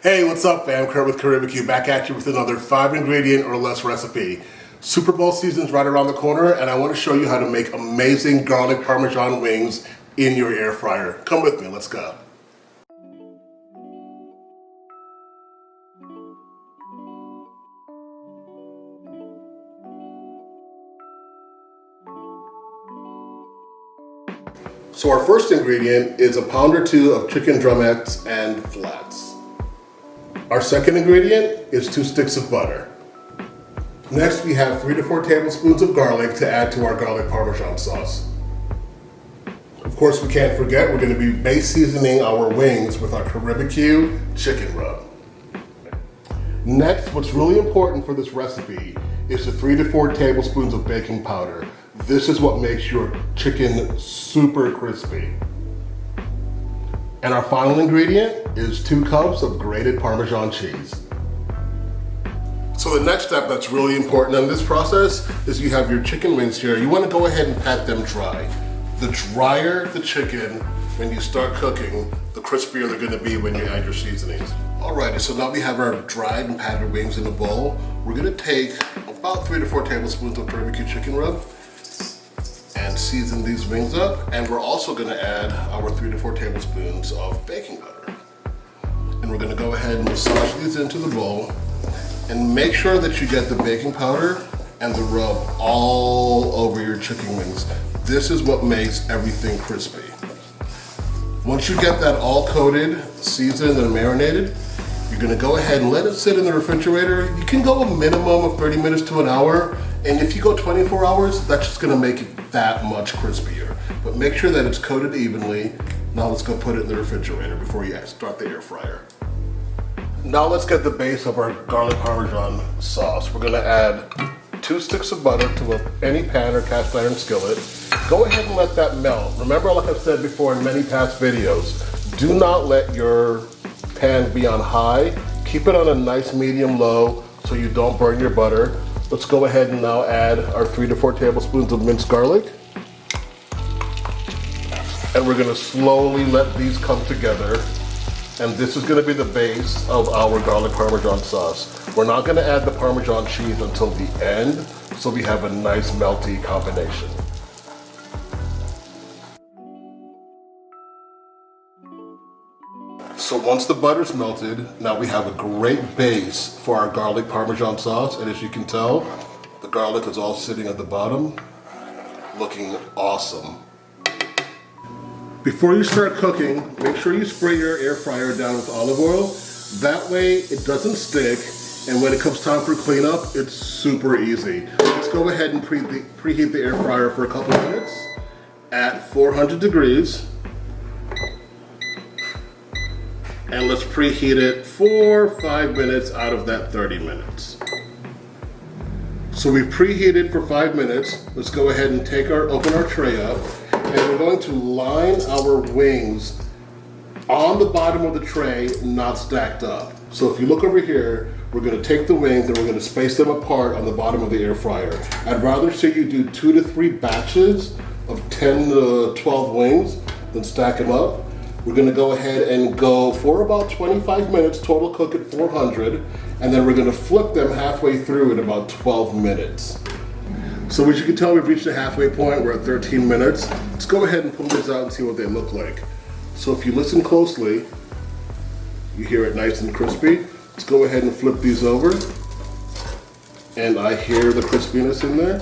Hey, what's up, fam? Kurt with Caribeque back at you with another 5-ingredient or less recipe. Super Bowl season's right around the corner, and I want to show you how to make amazing garlic parmesan wings in your air fryer. Come with me, let's go. So our first ingredient is a pound or two of chicken drumettes and flats. Our second ingredient is 2 sticks of butter. Next, we have 3 to 4 tablespoons of garlic to add to our garlic parmesan sauce. Of course, we can't forget we're going to be base seasoning our wings with our Caribeque chicken rub. Next, what's really important for this recipe is the 3 to 4 tablespoons of baking powder. This is what makes your chicken super crispy. And our final ingredient is 2 cups of grated Parmesan cheese. So the next step that's really important in this process is you have your chicken wings here. You want to go ahead and pat them dry. The drier the chicken when you start cooking, the crispier they're going to be when you add your seasonings. Alrighty, so now we have our dried and patted wings in a bowl. We're going to take about 3 to 4 tablespoons of Caribeque chicken rub and season these wings up, and we're also going to add our 3 to 4 tablespoons of baking powder. And we're going to go ahead and massage these into the bowl and make sure that you get the baking powder and the rub all over your chicken wings. This is what makes everything crispy. Once you get that all coated, seasoned, and marinated, you're going to go ahead and let it sit in the refrigerator. You can go a minimum of 30 minutes to an hour, and if you go 24 hours, that's just going to make it that much crispier. But make sure that it's coated evenly. Now let's go put it in the refrigerator before you start the air fryer. Now let's get the base of our garlic parmesan sauce. We're going to add 2 sticks of butter to any pan or cast iron skillet. Go ahead and let that melt. Remember, like I've said before in many past videos, do not let your pan be on high. Keep it on a nice medium low so you don't burn your butter. Let's go ahead and now add our 3 to 4 tablespoons of minced garlic. And we're going to slowly let these come together. And this is going to be the base of our garlic parmesan sauce. We're not going to add the Parmesan cheese until the end, so we have a nice melty combination. So once the butter's melted, now we have a great base for our garlic parmesan sauce. And as you can tell, the garlic is all sitting at the bottom, looking awesome. Before you start cooking, make sure you spray your air fryer down with olive oil. That way it doesn't stick, and when it comes time for cleanup, it's super easy. Let's go ahead and preheat the air fryer for a couple of minutes at 400 degrees. And let's preheat it for 5 minutes out of that 30 minutes. So we've preheated for 5 minutes. Let's go ahead and open our tray up, and we're going to line our wings on the bottom of the tray, not stacked up. So if you look over here, we're going to take the wings and we're going to space them apart on the bottom of the air fryer. I'd rather see you do 2 to 3 batches of 10 to 12 wings than stack them up. We're going to go ahead and go for about 25 minutes, total cook at 400, and then we're going to flip them halfway through in about 12 minutes. So as you can tell, we've reached the halfway point. We're at 13 minutes. Let's go ahead and pull these out and see what they look like. So if you listen closely, you hear it nice and crispy. Let's go ahead and flip these over. And I hear the crispiness in there.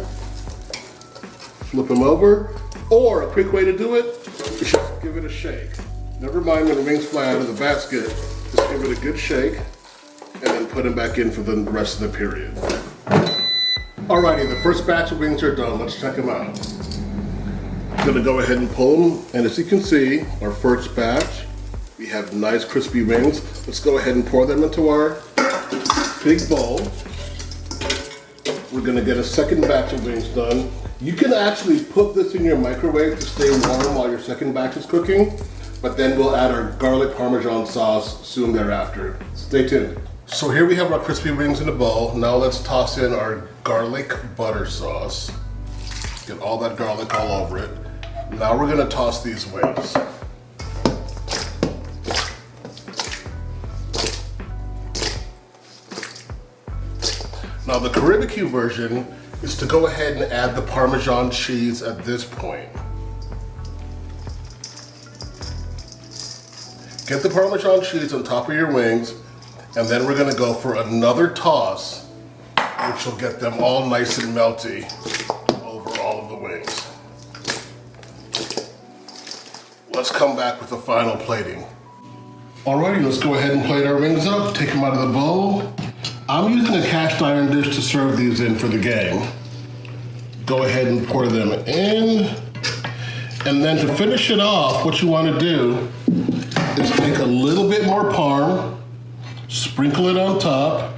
Flip them over. Or a quick way to do it is just give it a shake. Never mind when the wings fly out of the basket, just give it a good shake and then put them back in for the rest of the period. Alrighty, the first batch of wings are done. Let's check them out. I'm gonna go ahead and pull them, and as you can see, our first batch, we have nice crispy wings. Let's go ahead and pour them into our big bowl. We're gonna get a second batch of wings done. You can actually put this in your microwave to stay warm while your second batch is cooking, but then we'll add our garlic parmesan sauce soon thereafter. Stay tuned. So here we have our crispy wings in a bowl. Now let's toss in our garlic butter sauce. Get all that garlic all over it. Now we're gonna toss these wings. Now the Caribeque version is to go ahead and add the Parmesan cheese at this point. Get the Parmesan cheese on top of your wings, and then we're gonna go for another toss, which will get them all nice and melty over all of the wings. Let's come back with the final plating. Alrighty, let's go ahead and plate our wings up, take them out of the bowl. I'm using a cast iron dish to serve these in for the gang. Go ahead and pour them in. And then to finish it off, what you want to do is take a little bit more parm, sprinkle it on top,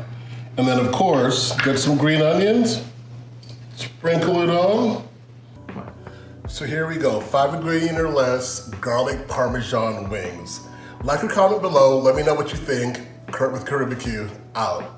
and then of course, get some green onions, sprinkle it on. So here we go, 5 ingredient or less garlic Parmesan wings. Like or comment below, let me know what you think. Kurt with Caribeque, out.